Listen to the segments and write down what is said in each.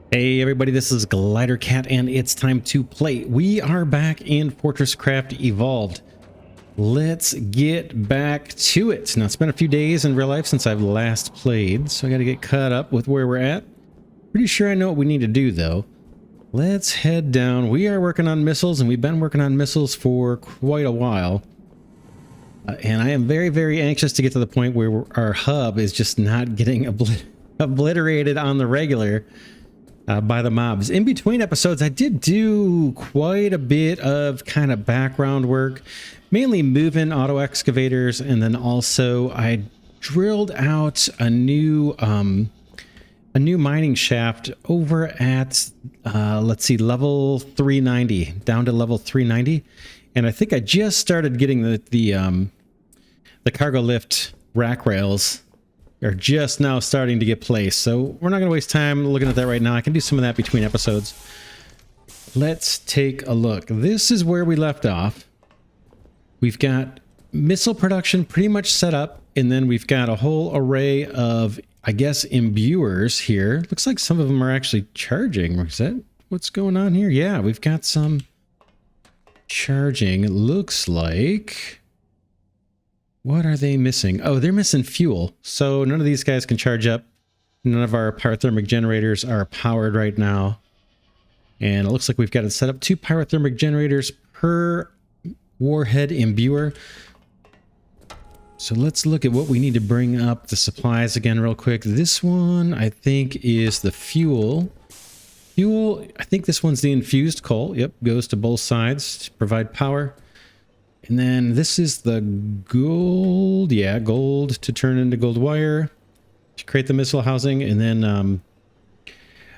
Hey everybody, this is Glidercat and it's time to play. We are back in FortressCraft Evolved. Let's get back to it. Now, it's been a few days in real life since I've last played, so I got to get caught up with where we're at. Pretty sure I know what we need to do though. Let's head down. We are working on missiles and we've been working on missiles for quite a while. And I am very, very anxious to get to the point where our hub is just not getting obliterated on the regular. By the mobs. In between episodes, I did do quite a bit of kind of background work, mainly moving auto excavators, and then also I drilled out a new mining shaft over at let's see, level 390, down to level 390, and I think I just started getting the cargo lift rack rails. Are just now starting to get placed, so we're not going to waste time looking at that right now. I can do some of that between episodes. Let's take a look. This is where we left off. We've got missile production pretty much set up, and then we've got a whole array of, I guess, imbuers here. Looks like some of them are actually charging. Is that what's going on here? Yeah, we've got some charging. It looks like... What are they missing? Oh, they're missing fuel. So none of these guys can charge up. None of our pyrothermic generators are powered right now. And it looks like we've got it set up 2 pyrothermic generators per warhead imbuer. So let's look at what we need to bring up the supplies again real quick. This one, I think, is the fuel. Fuel, I think this one's the infused coal. Yep, goes to both sides to provide power. And then this is the gold. Yeah, gold to turn into gold wire to create the missile housing. And then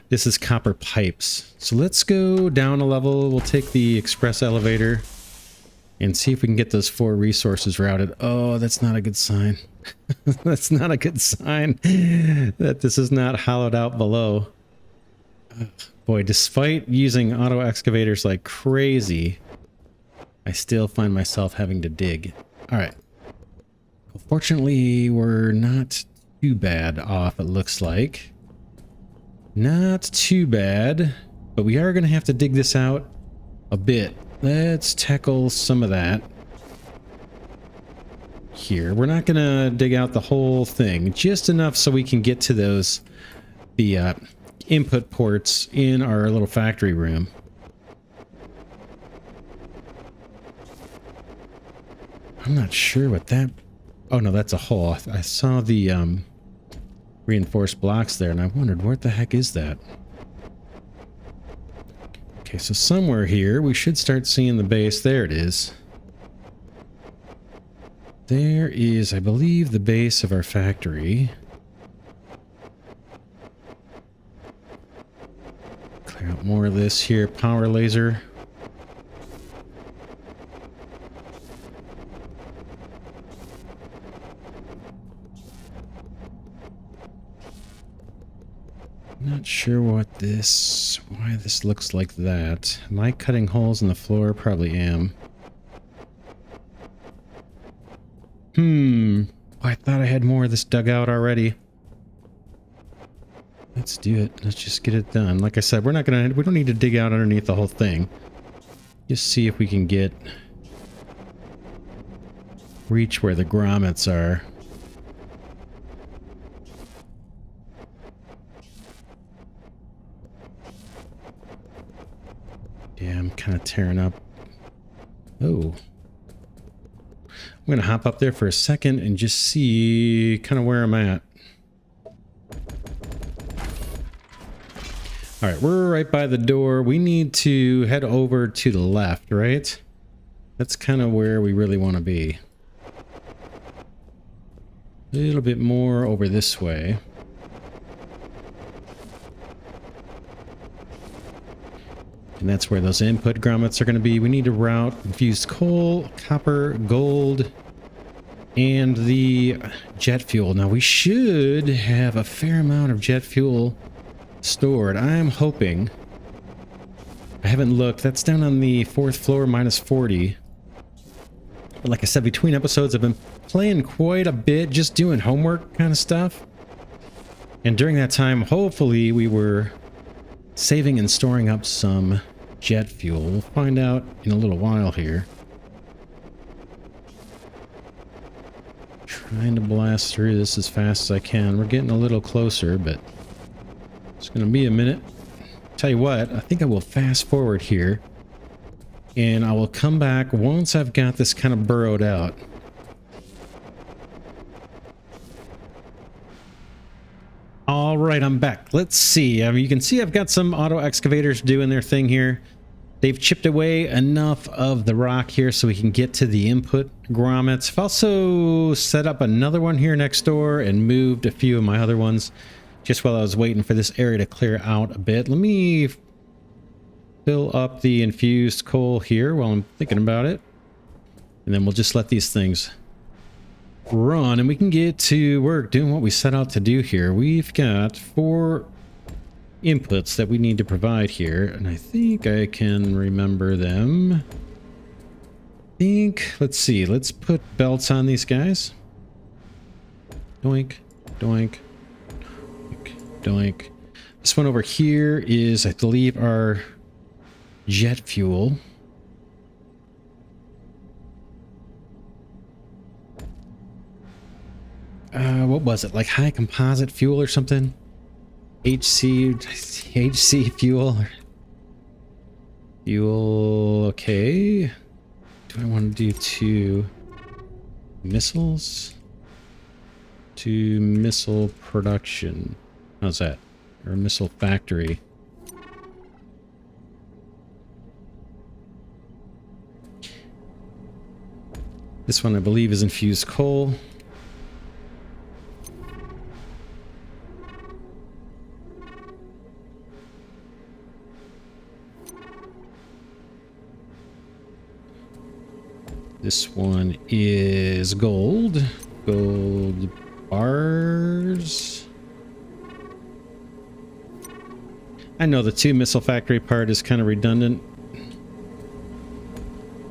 this is copper pipes. So let's go down a level. We'll take the express elevator and see if we can get those 4 resources routed. Oh, that's not a good sign. That's not a good sign that this is not hollowed out below. Boy, despite using auto excavators like crazy, I still find myself having to dig. All right. Well, fortunately, we're not too bad off, it looks like. Not too bad, but we are going to have to dig this out a bit. Let's tackle some of that here. We're not going to dig out the whole thing, just enough so we can get to those, the input ports in our little factory room. I'm not sure what that... Oh, no, that's a hole. I saw the reinforced blocks there, and I wondered, what the heck is that? Okay, so somewhere here, we should start seeing the base. There it is. There is, I believe, the base of our factory. Clear out more of this here. Power laser. Not sure why this looks like that. Am I cutting holes in the floor? Probably am. Oh, I thought I had more of this dug out already. Let's do it. Let's just get it done. Like I said, we don't need to dig out underneath the whole thing. Just see if we can reach where the grommets are. Yeah, I'm kind of tearing up. Oh. I'm going to hop up there for a second and just see kind of where I'm at. All right, we're right by the door. We need to head over to the left, right? That's kind of where we really want to be. A little bit more over this way. And that's where those input grommets are going to be. We need to route infused coal, copper, gold, and the jet fuel. Now, we should have a fair amount of jet fuel stored. I'm hoping. I haven't looked. That's down on the 4th floor, minus 40. But like I said, between episodes, I've been playing quite a bit, just doing homework kind of stuff. And during that time, hopefully we were saving and storing up some jet fuel. We'll find out in a little while here. Trying to blast through this as fast as I can. We're getting a little closer, but it's going to be a minute. Tell you what, I think I will fast forward here, and I will come back once I've got this kind of burrowed out. All right, I'm back. Let's see. You can see I've got some auto excavators doing their thing here. They've chipped away enough of the rock here so we can get to the input grommets. I've also set up another one here next door and moved a few of my other ones just while I was waiting for this area to clear out a bit. Let me fill up the infused coal here while I'm thinking about it. And then we'll just let these things run and we can get to work doing what we set out to do here. We've got 4 inputs that we need to provide here, and I think I can remember them. Let's see, let's put belts on these guys. Doink, doink, doink, doink. This one over here is, I believe, our jet fuel. What was it, like high composite fuel or something? HC fuel. Fuel, okay. Do I want to do 2 missiles? 2 missile production. How's that? Or missile factory. This one I believe is infused coal. This one is gold. Gold bars. I know the 2 missile factory part is kind of redundant.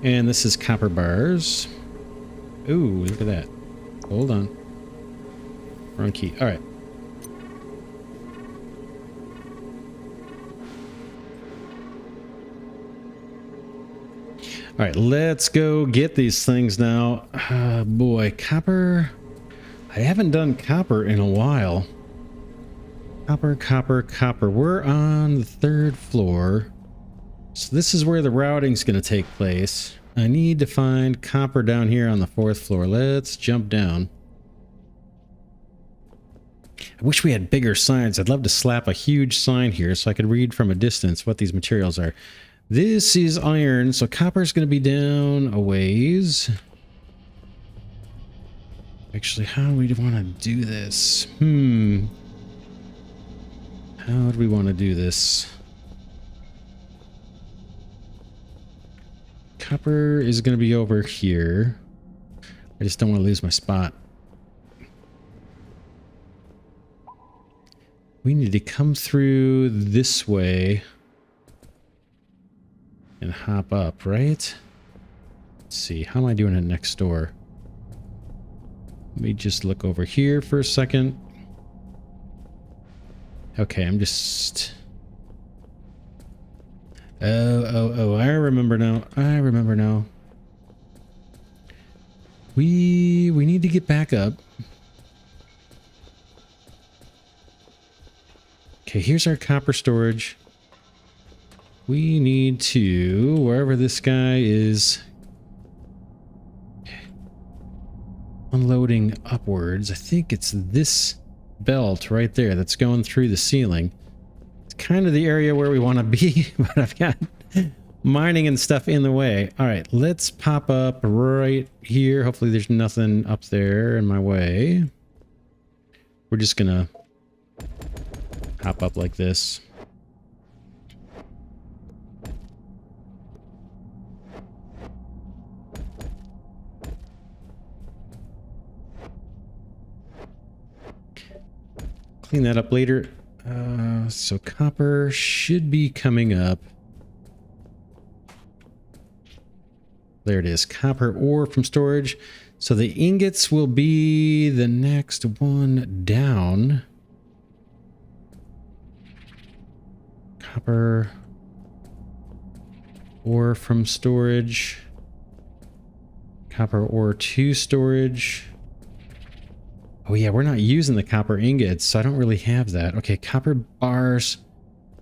And this is copper bars. Ooh, look at that. Hold on. Wrong key. All right. All right, let's go get these things now. Boy, copper. I haven't done copper in a while. Copper, copper, copper. We're on the 3rd floor. So this is where the routing's going to take place. I need to find copper down here on the 4th floor. Let's jump down. I wish we had bigger signs. I'd love to slap a huge sign here so I could read from a distance what these materials are. This is iron, so copper is going to be down a ways. Actually, how do we want to do this? How do we want to do this? Copper is going to be over here. I just don't want to lose my spot. We need to come through this way and hop up, right? Let's see, how am I doing it next door? Let me just look over here for a second. Okay, I'm just... Oh, I remember now. I remember now. We need to get back up. Okay, here's our copper storage. We need to, wherever this guy is unloading upwards, I think it's this belt right there that's going through the ceiling. It's kind of the area where we want to be, but I've got mining and stuff in the way. All right, let's pop up right here. Hopefully there's nothing up there in my way. We're just gonna hop up like this. Clean that up later. So copper should be coming up. There it is. Copper ore from storage. So the ingots will be the next one down. copper ore from storage. Copper ore to storage. Oh yeah, we're not using the copper ingots, so I don't really have that. Okay, copper bars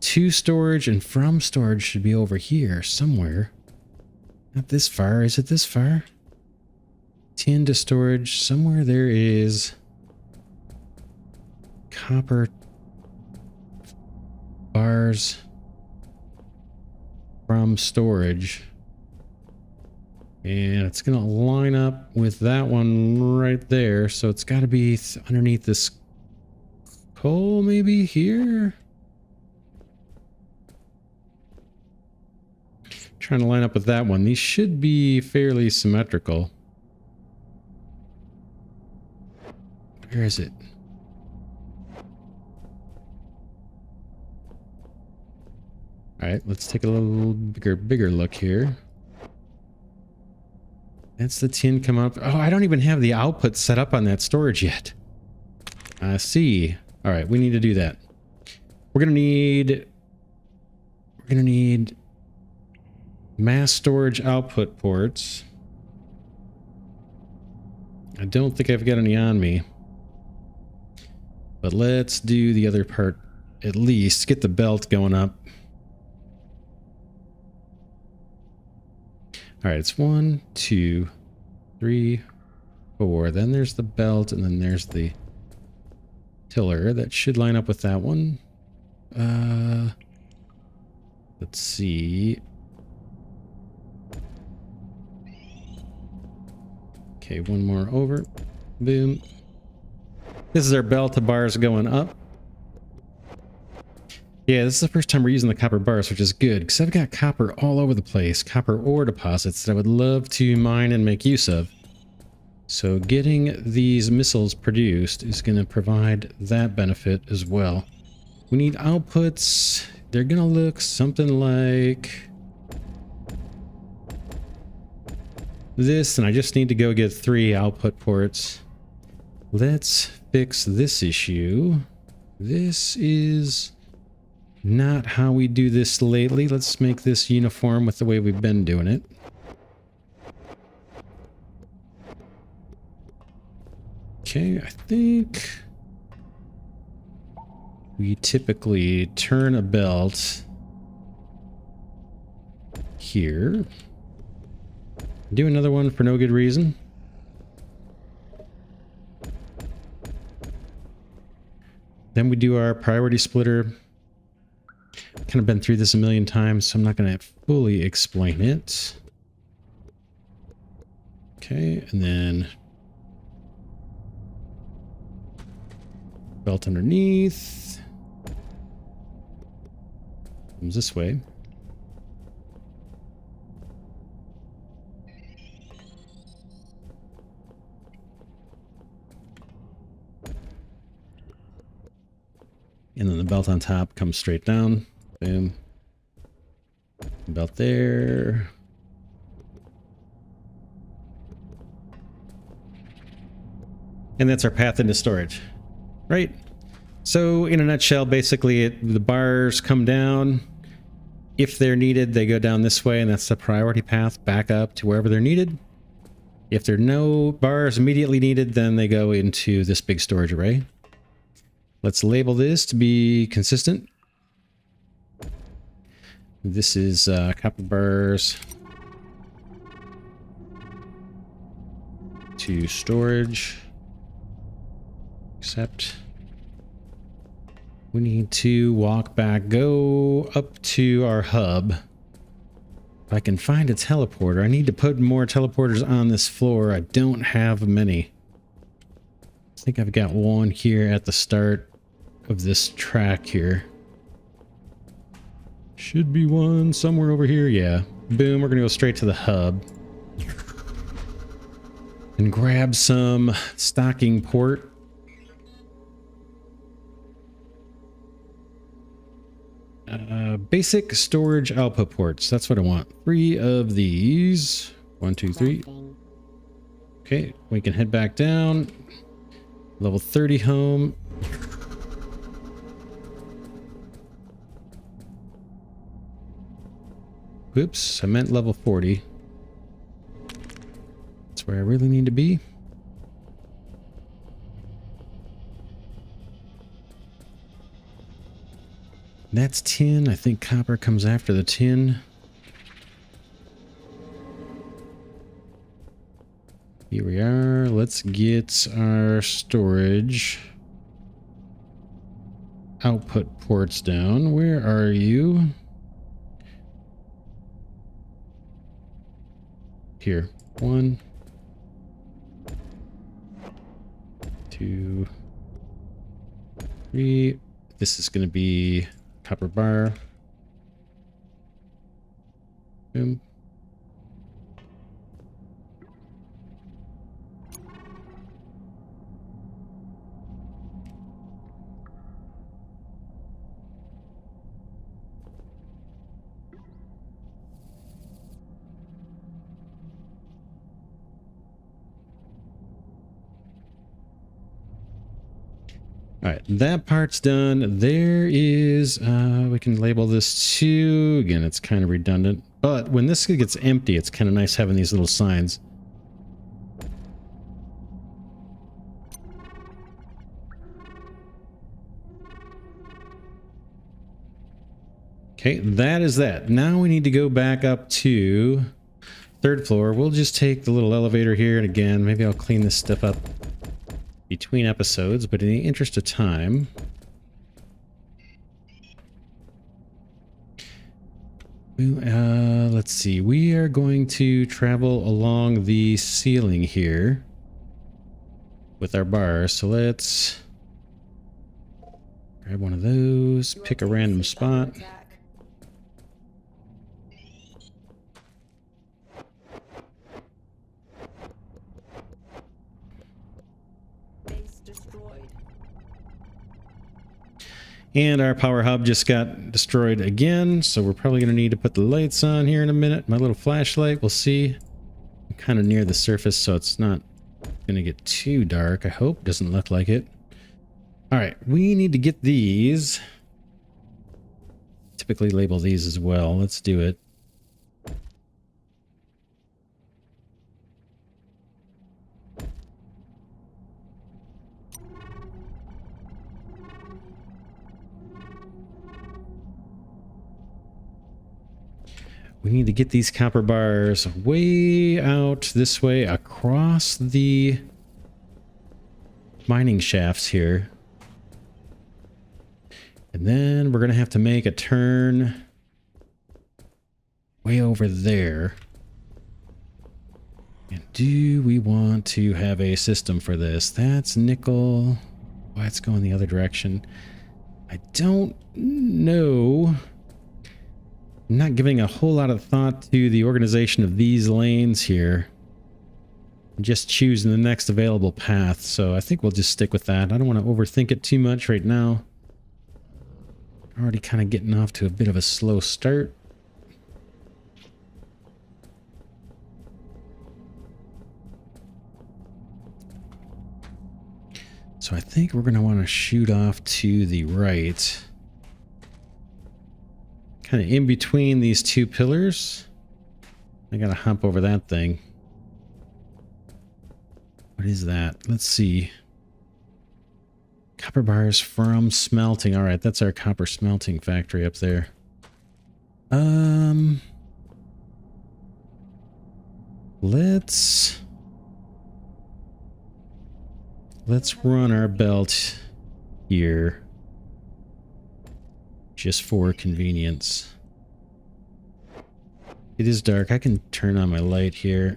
to storage and from storage should be over here somewhere. Not this far. Is it this far? Tin to storage. Somewhere there is copper bars from storage. And it's going to line up with that one right there. So it's got to be underneath this coal, maybe here. Trying to line up with that one. These should be fairly symmetrical. Where is it? All right, let's take a little bigger look here. That's the tin come up. Oh, I don't even have the output set up on that storage yet. I see. All right, we need to do that. We're gonna need mass storage output ports. I don't think I've got any on me. But let's do the other part at least. Get the belt going up. All right, it's 1, 2, 3, 4. Then there's the belt, and then there's the tiller. That should line up with that one. Let's see. Okay, one more over. Boom. This is our belt to bars going up. Yeah, this is the first time we're using the copper bars, which is good, because I've got copper all over the place, copper ore deposits that I would love to mine and make use of. So getting these missiles produced is going to provide that benefit as well. We need outputs. They're going to look something like this, and I just need to go get 3 output ports. Let's fix this issue. This is not how we do this lately. Let's make this uniform with the way we've been doing it. Okay, I think we typically turn a belt here. Do another one for no good reason. Then we do our priority splitter. Kind of been through this a million times, so I'm not going to fully explain it. Okay, and then belt underneath. Comes this way. And then the belt on top comes straight down. Boom. Belt there. And that's our path into storage. Right? So in a nutshell, basically the bars come down. If they're needed, they go down this way, and that's the priority path back up to wherever they're needed. If there are no bars immediately needed, then they go into this big storage array. Let's label this to be consistent. This is copper bars to storage. Except we need to walk back, go up to our hub. If I can find a teleporter, I need to put more teleporters on this floor. I don't have many. I think I've got one here at the start of this track here. Should be one somewhere over here. Yeah. Boom. We're going to go straight to the hub and grab some stocking port. Basic storage output ports. That's what I want. 3 of these. 1, 2, 3. Okay. We can head back down. Level 30 home. Oops, I meant level 40. That's where I really need to be. That's tin. I think copper comes after the tin. Here we are. Let's get our storage output ports down. Where are you? Here. 1, 2, 3. This is going to be copper bar. Boom. All right, that part's done. There is, we can label this 2. Again, it's kind of redundant, but when this gets empty, it's kind of nice having these little signs. Okay, that is that. Now we need to go back up to 3rd floor. We'll just take the little elevator here, and again, maybe I'll clean this stuff up between episodes, but in the interest of time, let's see. We are going to travel along the ceiling here with our bars. So let's grab one of those, pick a random spot. And our power hub just got destroyed again, so we're probably going to need to put the lights on here in a minute. My little flashlight, we'll see. I'm kind of near the surface, so it's not going to get too dark, I hope. Doesn't look like it. Alright, we need to get these. Typically label these as well. Let's do it. We need to get these copper bars way out this way across the mining shafts here. And then we're going to have to make a turn way over there. And do we want to have a system for this? That's nickel. Why it's going the other direction? I don't know. I'm not giving a whole lot of thought to the organization of these lanes here. I'm just choosing the next available path, so I think we'll just stick with that. I don't want to overthink it too much right now. Already kind of getting off to a bit of a slow start. So I think we're going to want to shoot off to the right. Kind of in between these two pillars. I gotta hump over that thing. What is that? Let's see. Copper bars from smelting. All right, that's our copper smelting factory up there. Let's run our belt here. Just for convenience. It is dark. I can turn on my light here.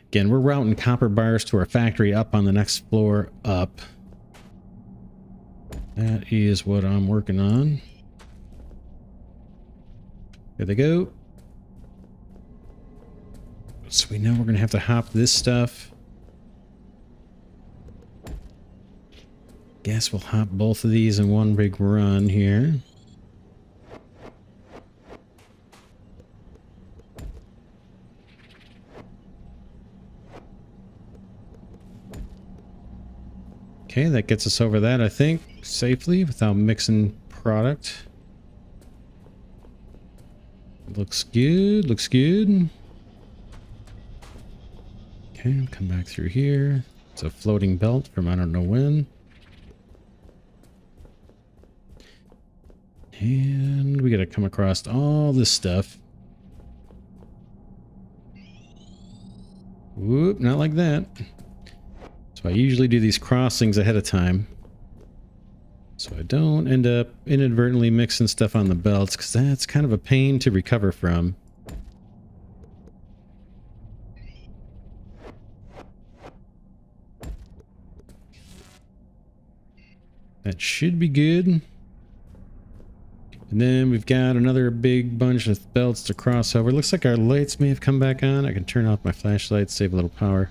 Again, we're routing copper bars to our factory up on the next floor up. That is what I'm working on. There they go. So we know we're going to have to hop this stuff. Guess we'll hop both of these in one big run here. Okay, that gets us over that, I think, safely without mixing product. Looks good, looks good. Okay, come back through here. It's a floating belt from I don't know when. And we gotta come across all this stuff. Whoop, not like that. So I usually do these crossings ahead of time, so I don't end up inadvertently mixing stuff on the belts, because that's kind of a pain to recover from. That should be good. And then we've got another big bunch of belts to cross over. Looks like our lights may have come back on. I can turn off my flashlight, save a little power.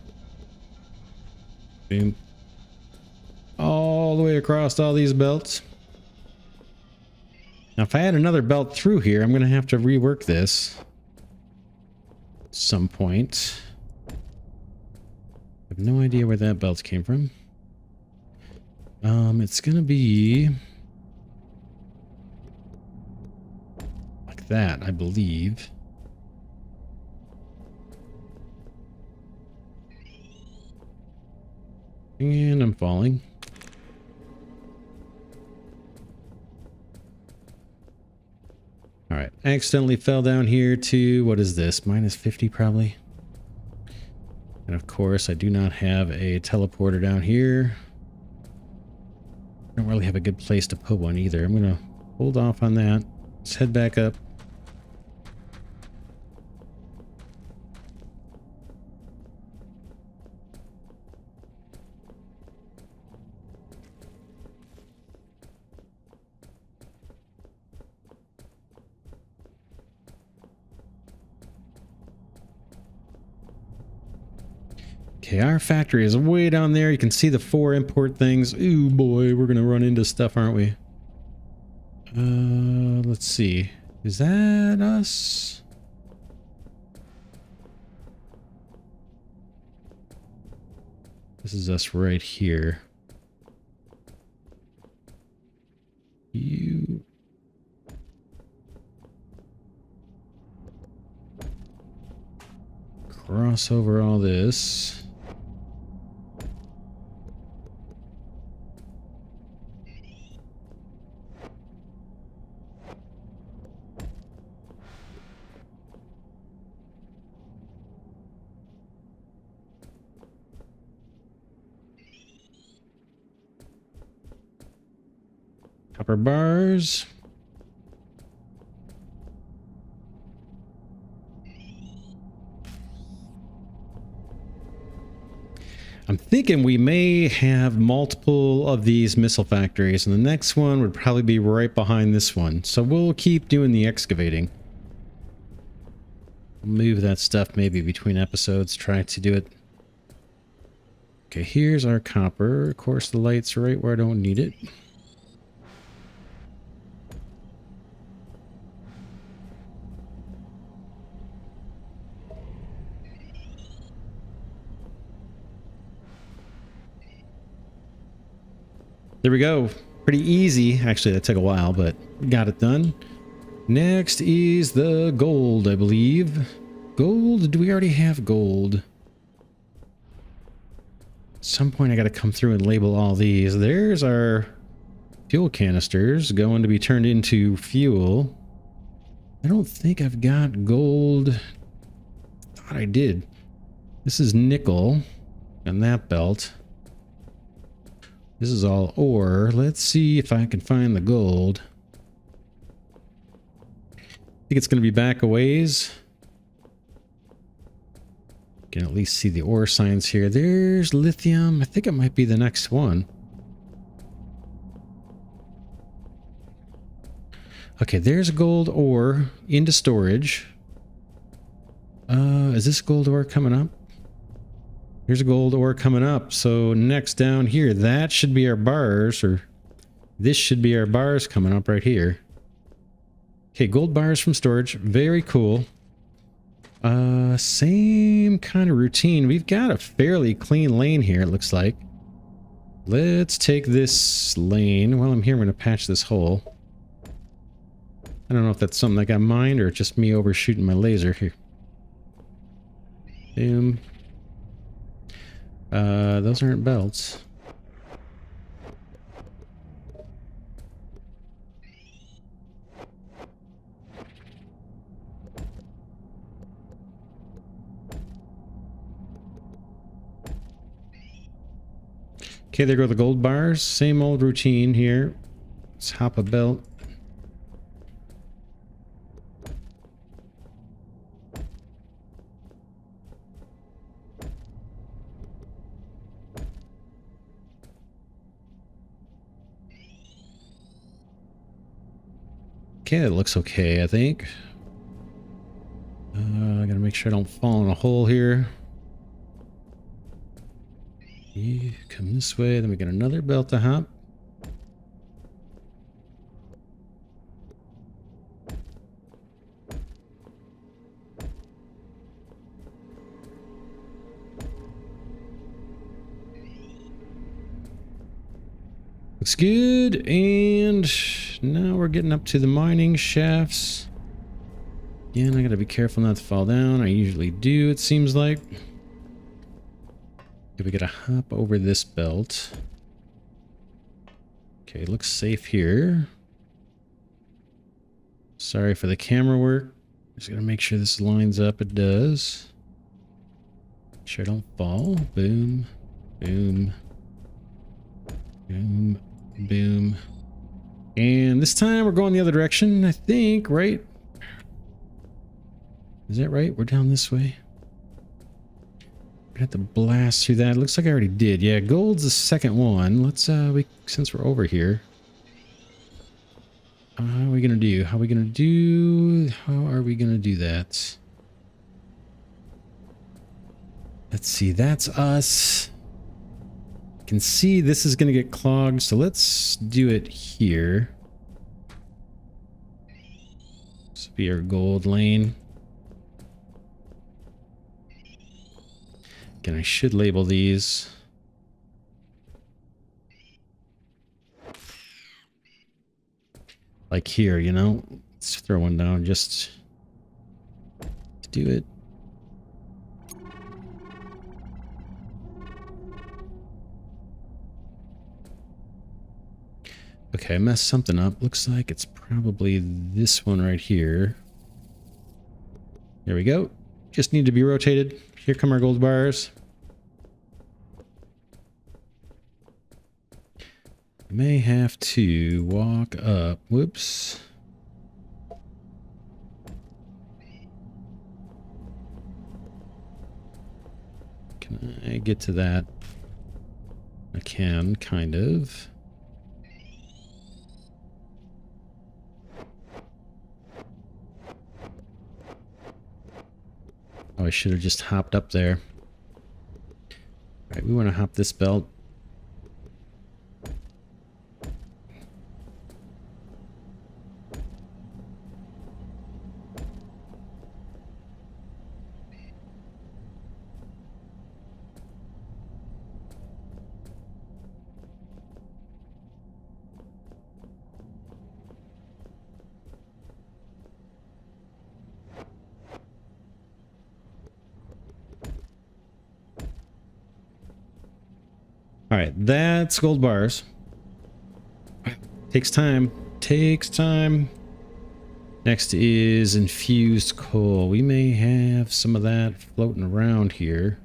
Boom. All the way across all these belts. Now, if I add another belt through here, I'm going to have to rework this at some point. I have no idea where that belt came from. It's going to be like that, I believe. And I'm falling. All right, accidentally fell down here to, what is this, -50 probably. And of course, I do not have a teleporter down here. I don't really have a good place to put one either. I'm gonna hold off on that. Let's head back up. Okay, our factory is way down there. You can see the 4 import things. Ooh, boy, we're gonna run into stuff, aren't we? Let's see. Is that us? This is us right here. You... cross over all this. Copper bars. I'm thinking we may have multiple of these missile factories, and the next one would probably be right behind this one. So we'll keep doing the excavating. Move that stuff maybe between episodes, try to do it. Okay, here's our copper. Of course, the light's right where I don't need it. There we go. Pretty easy. Actually, that took a while, but got it done. Next is the gold, I believe. Gold? Do we already have gold? At some point, I got to come through and label all these. There's our fuel canisters going to be turned into fuel. I don't think I've got gold. Thought I did. This is nickel and that belt. This is all ore. Let's see if I can find the gold. I think it's going to be back a ways. You can at least see the ore signs here. There's lithium. I think it might be the next one. Okay, there's gold ore into storage. Is this gold ore coming up? Here's a gold ore coming up. So next down here, that should be our bars, or this should be our bars coming up right here. Okay, gold bars from storage. Very cool. Same kind of routine. We've got a fairly clean lane here, it looks like. Let's take this lane. While I'm here, I'm going to patch this hole. I don't know if that's something that got mined or just me overshooting my laser here. Boom. Those aren't belts. Okay, there go the gold bars. Same old routine here. Let's hop a belt. Okay, that looks okay, I think. I gotta make sure I don't fall in a hole here. You come this way, then we got another belt to hop. Looks good, and now we're getting up to the mining shafts. Again, I gotta be careful not to fall down. I usually do, it seems like. Okay, we gotta hop over this belt. Okay, looks safe here. Sorry for the camera work. Just gotta make sure this lines up. It does. Make sure I don't fall. Boom, boom, boom, boom. And this time we're going the other direction, I think, right? Is that right? We're down this way. I have to blast through that. Looks like I already did. Yeah, gold's the second one. Let's since we're over here. How are we gonna do? How are we gonna do that? Let's see, that's us. I can see this is gonna get clogged, so let's do it here. This will be our gold lane. Again, I should label these. Like here, you know? Let's throw one down just to do it. Okay, I messed something up. Looks like it's probably this one right here. There we go. Just need to be rotated. Here come our gold bars. May have to walk up. Whoops. Can I get to that? I can, kind of. Oh, I should have just hopped up there. All right, we want to hop this belt. All right, that's gold bars. Takes time. Takes time. Next is infused coal. We may have some of that floating around here.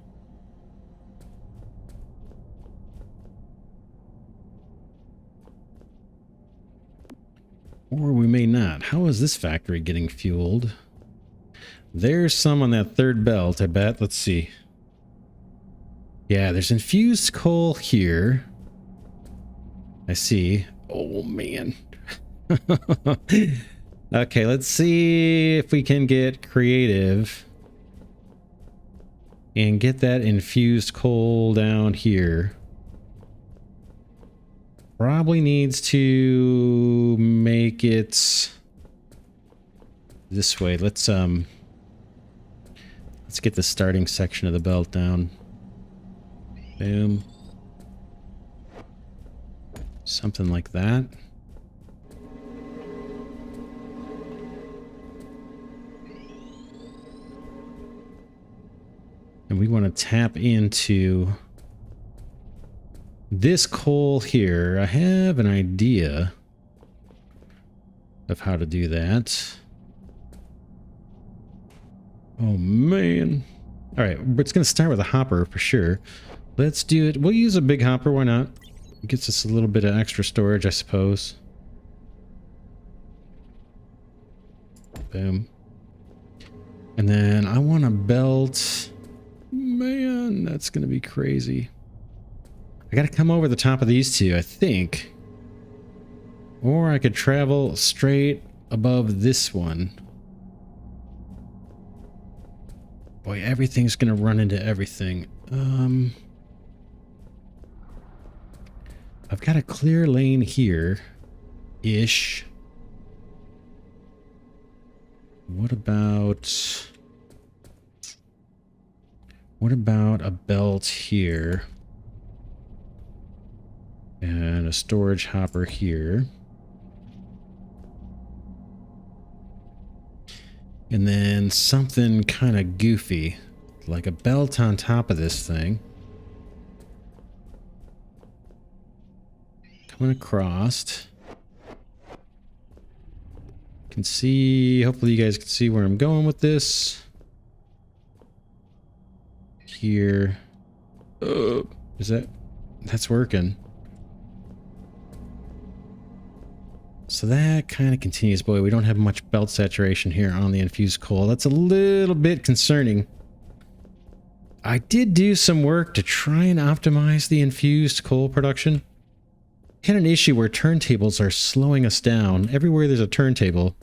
Or we may not. How is this factory getting fueled? There's some on that third belt, I bet. Let's see. Yeah, there's infused coal here. I see. Oh, man. Okay, let's see if we can get creative and get that infused coal down here. Probably needs to make it this way. Let's get the starting section of the belt down. Boom. Something like that. And we want to tap into this coal here. I have an idea of how to do that. Oh, man. All right, it's going to start with a hopper for sure. Let's do it. We'll use a big hopper. Why not? It gets us a little bit of extra storage, I suppose. Boom. And then I want to belt. Man, that's going to be crazy. I got to come over the top of these two, I think. Or I could travel straight above this one. Boy, everything's going to run into everything. I've got a clear lane here-ish. What about a belt here? And a storage hopper here. And then something kind of goofy, like a belt on top of this thing. Coming across. Can see, hopefully you guys can see where I'm going with this. Here. Is that's working. So that kind of continues. Boy, we don't have much belt saturation here on the infused coal. That's a little bit concerning. I did do some work to try and optimize the infused coal production. Had an issue where turntables are slowing us down. Everywhere there's a turntable,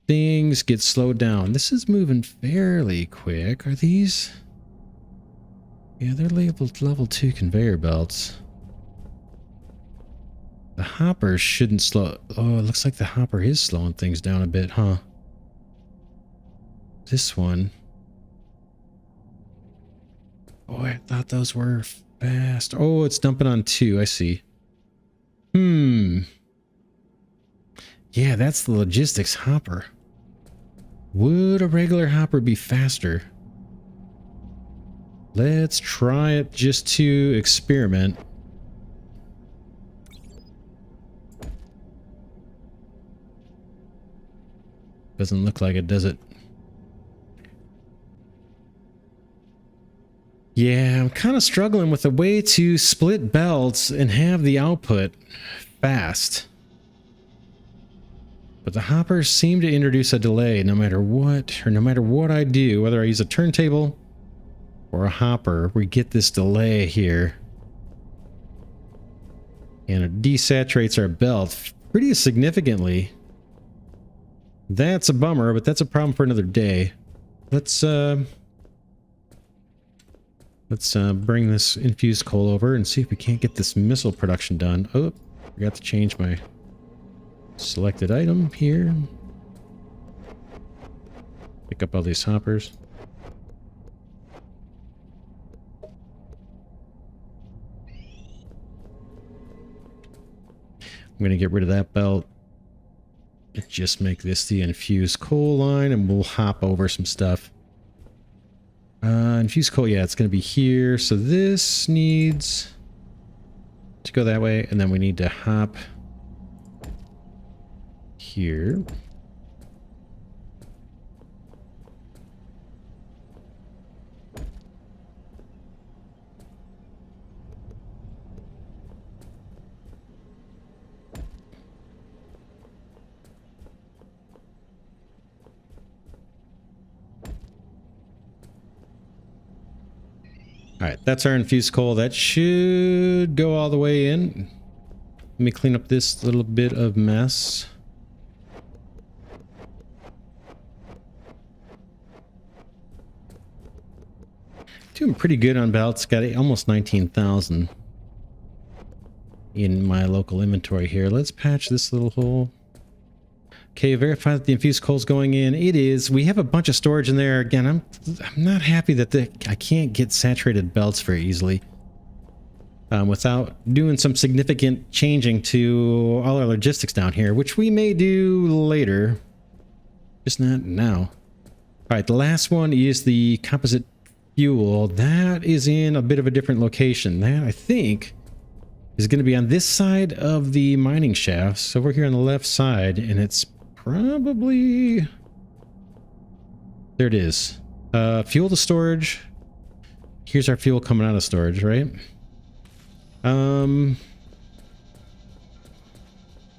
things get slowed down. This is moving fairly quick. Are these? Yeah, they're labeled level 2 conveyor belts. The hopper shouldn't slow. Oh, it looks like the hopper is slowing things down a bit, huh? This one. Oh, I thought those were fast. Oh, it's dumping on 2. I see. Yeah, that's the logistics hopper. Would a regular hopper be faster? Let's try it just to experiment. Doesn't look like it, does it? Yeah, I'm kind of struggling with a way to split belts and have the output fast. But the hoppers seem to introduce a delay no matter what I do, whether I use a turntable or a hopper, we get this delay here. And it desaturates our belt pretty significantly. That's a bummer, but that's a problem for another day. Let's bring this infused coal over and see if we can't get this missile production done. Oh, forgot to change my selected item here. Pick up all these hoppers. I'm going to get rid of that belt. Just make this the infused coal line and we'll hop over some stuff. Infused coal, yeah, it's going to be here. So this needs to go that way, and then we need to hop here. All right, that's our infused coal. That should go all the way in. Let me clean up this little bit of mess. Doing pretty good on belts. Got almost 19,000 in my local inventory here. Let's patch this little hole. Okay, verify that the infused coal is going in. It is. We have a bunch of storage in there. Again, I'm not happy that I can't get saturated belts very easily. without doing some significant changing to all our logistics down here, which we may do later, just not now. All right, the last one is the Composite Fuel. That is in a bit of a different location. That, I think, is going to be on this side of the mining shafts, over here on the left side, and it's probably... There it is. Fuel to storage. Here's our fuel coming out of storage, right?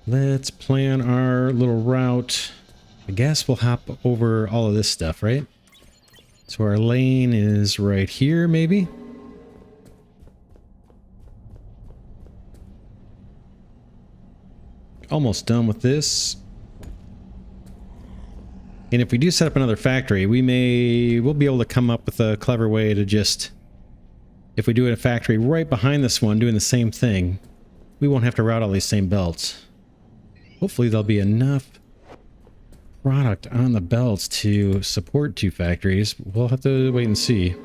Let's plan our little route. I guess we'll hop over all of this stuff, right? So our lane is right here, maybe? Almost done with this. And if we do set up another factory, we'll be able to come up with a clever way to just, if we do a factory right behind this one doing the same thing, we won't have to route all these same belts. Hopefully there'll be enough product on the belts to support two factories. We'll have to wait and see.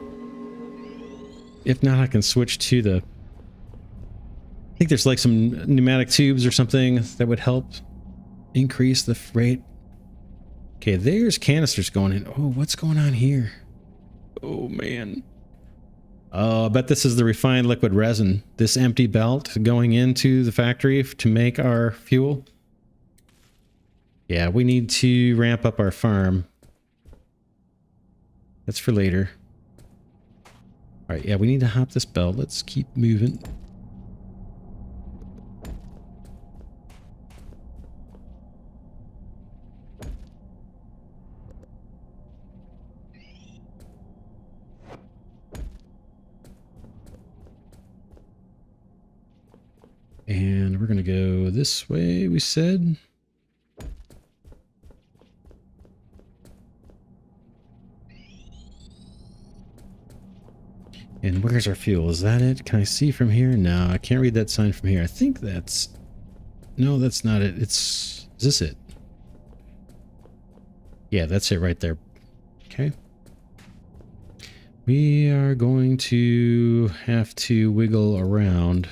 If not, I can switch to the... I think there's like some pneumatic tubes or something that would help increase the freight. Okay, there's canisters going in. Oh, what's going on here? Oh, man. Oh, I bet this is the refined liquid resin. This empty belt going into the factory to make our fuel. Yeah, we need to ramp up our farm. That's for later. All right, yeah, we need to hop this belt. Let's keep moving. And we're going to go this way, we said. And where's our fuel? Is that it? Can I see from here? No, I can't read that sign from here. I think that's... No, that's not it. It's... Is this it? Yeah, that's it right there. Okay. We are going to have to wiggle around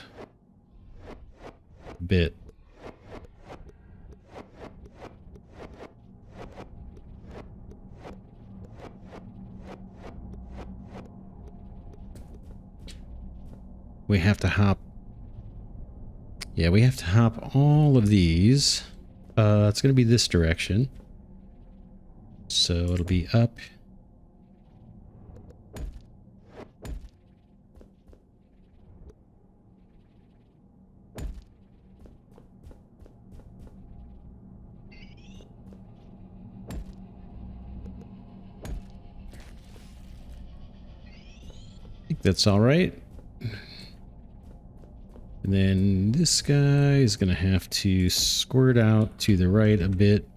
a bit. We have to hop. Yeah, we have to hop all of these. It's going to be this direction. So it'll be up. I think that's all right. And then this guy is going to have to squirt out to the right a bit.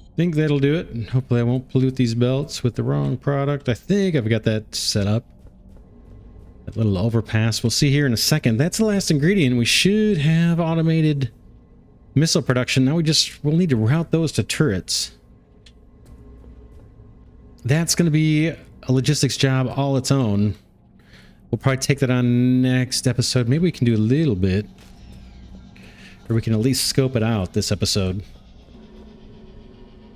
I think that'll do it. And hopefully I won't pollute these belts with the wrong product. I think I've got that set up. That little overpass. We'll see here in a second. That's the last ingredient. We should have automated missile production. Now we'll need to route those to turrets. That's going to be a logistics job all its own. We'll probably take that on next episode. Maybe we can do a little bit. Or we can at least scope it out this episode.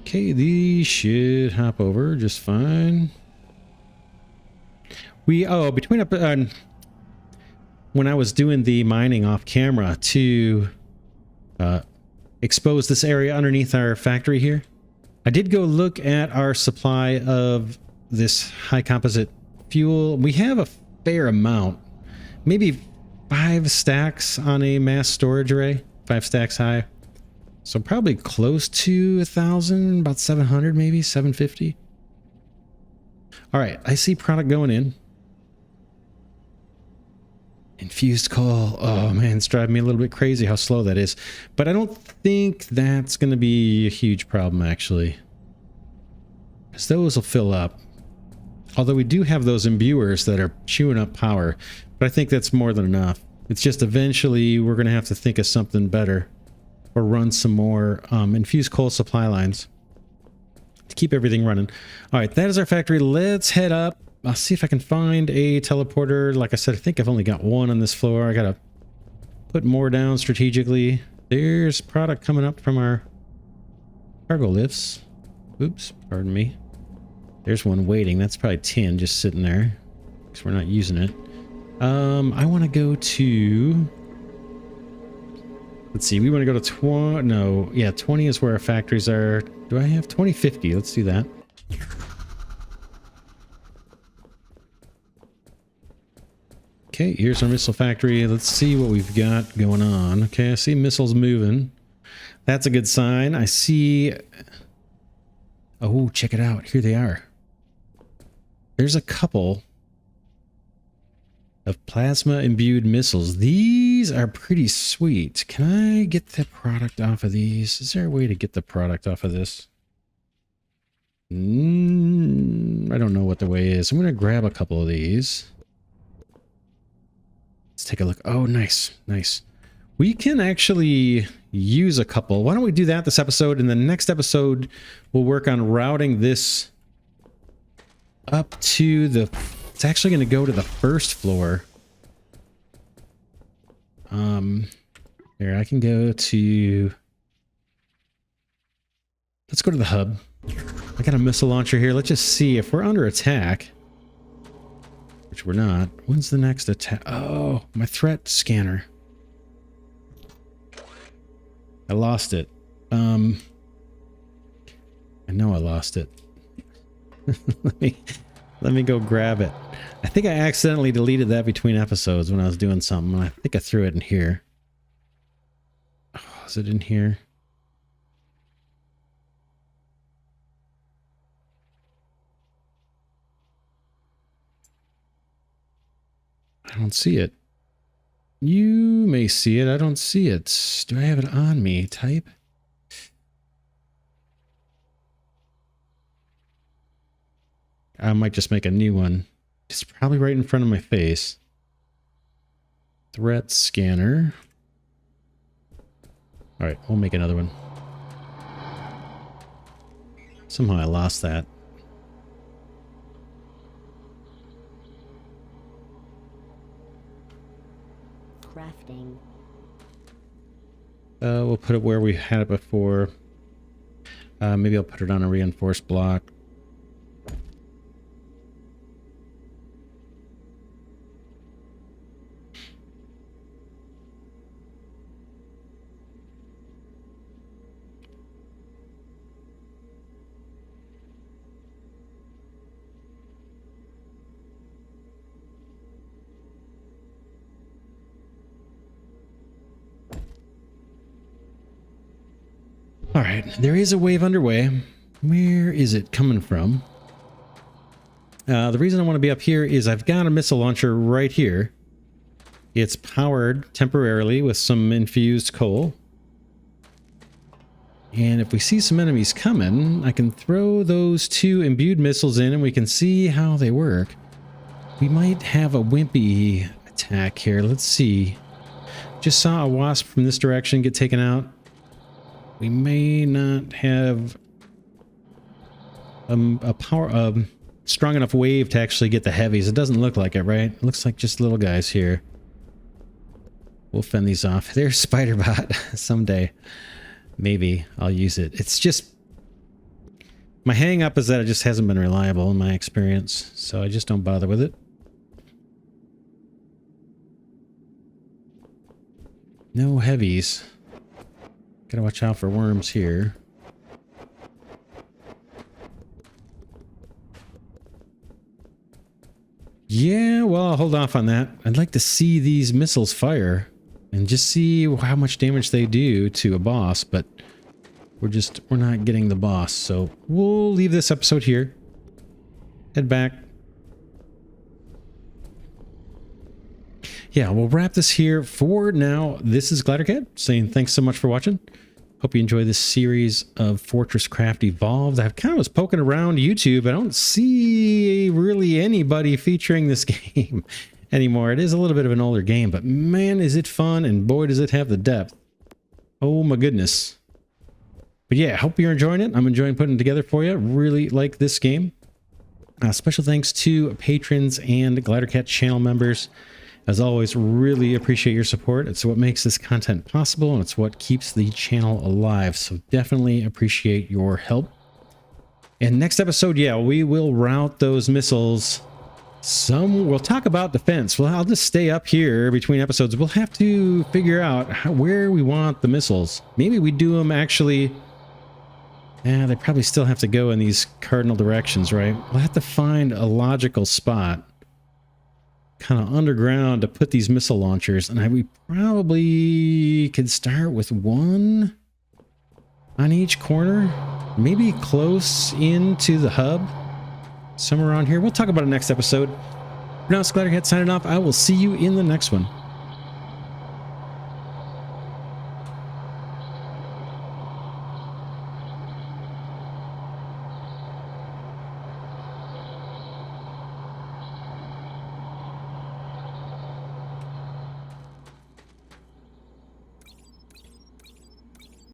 Okay, these should hop over just fine. Between when I was doing the mining off camera to expose this area underneath our factory here, I did go look at our supply of this high composite fuel. We have a fair amount, maybe 5 stacks on a mass storage array, 5 stacks high. So probably close to 1,000, about 700, maybe 750. All right, I see product going in. Infused coal. Oh man, it's driving me a little bit crazy how slow that is. But I don't think that's going to be a huge problem actually, because those will fill up. Although we do have those imbuers that are chewing up power, but I think that's more than enough. It's just eventually we're going to have to think of something better or run some more infused coal supply lines to keep everything running. All right, that is our factory. Let's head up. I'll see if I can find a teleporter. Like I said, I think I've only got one on this floor. I got to put more down strategically. There's product coming up from our cargo lifts. Oops, pardon me. There's one waiting. That's probably tin just sitting there because we're not using it. I want to go to... Let's see. We want to go to 20... No. Yeah, 20 is where our factories are. Do I have 2050? Let's do that. Okay, here's our missile factory. Let's see what we've got going on. Okay, I see missiles moving. That's a good sign. I see... Oh, check it out. Here they are. There's a couple of plasma-imbued missiles. These are pretty sweet. Can I get the product off of these? Is there a way to get the product off of this? I don't know what the way is. I'm going to grab a couple of these. Let's take a look. Oh, nice. Nice. We can actually use a couple. Why don't we do that this episode? In the next episode, we'll work on routing this up to the... It's actually going to go to the first floor. There, I can go to... Let's go to the hub. I got a missile launcher here. Let's just see if we're under attack. Which we're not. When's the next attack? Oh, my threat scanner. I lost it. I know I lost it. Let me go grab it. I think I accidentally deleted that between episodes when I was doing something. I think I threw it in here. Oh, is it in here? I don't see it. You may see it. I don't see it. Do I have it on me? Type. I might just make a new one. It's probably right in front of my face. Threat scanner. All right, we'll make another one. Somehow I lost that. Crafting. We'll put it where we had it before. Maybe I'll put it on a reinforced block. All right, there is a wave underway. Where is it coming from? The reason I want to be up here is I've got a missile launcher right here. It's powered temporarily with some infused coal. And if we see some enemies coming, I can throw those two imbued missiles in and we can see how they work. We might have a wimpy attack here. Let's see. Just saw a wasp from this direction get taken out. We may not have a strong enough wave to actually get the heavies. It doesn't look like it, right? It looks like just little guys here. We'll fend these off. There's Spiderbot. Someday, maybe I'll use it. It's just... My hang up is that it just hasn't been reliable in my experience, so I just don't bother with it. No heavies. Gotta watch out for worms here. Yeah, well, I'll hold off on that. I'd like to see these missiles fire and just see how much damage they do to a boss, but we're not getting the boss, so we'll leave this episode here. Head back. Yeah, we'll wrap this here for now. This is Glidercat saying thanks so much for watching. Hope you enjoy this series of FortressCraft Evolved. I kind of was poking around YouTube. I don't see really anybody featuring this game anymore. It is a little bit of an older game, but man, is it fun, and boy, does it have the depth. Oh my goodness. But yeah, I hope you're enjoying it. I'm enjoying putting it together for you. Really like this game. Special thanks to patrons and Glidercat channel members. As always, really appreciate your support. It's what makes this content possible, and it's what keeps the channel alive. So definitely appreciate your help. And next episode, yeah, we will route those missiles. We'll talk about defense. Well, I'll just stay up here between episodes. We'll have to figure out where we want the missiles. Maybe we do them actually. Yeah, they probably still have to go in these cardinal directions, right? We'll have to find a logical spot kind of underground to put these missile launchers, and we probably could start with one on each corner, maybe close into the hub, somewhere around here. We'll talk about it next episode. For now, it's Glidercat signing off. I will see you in the next one.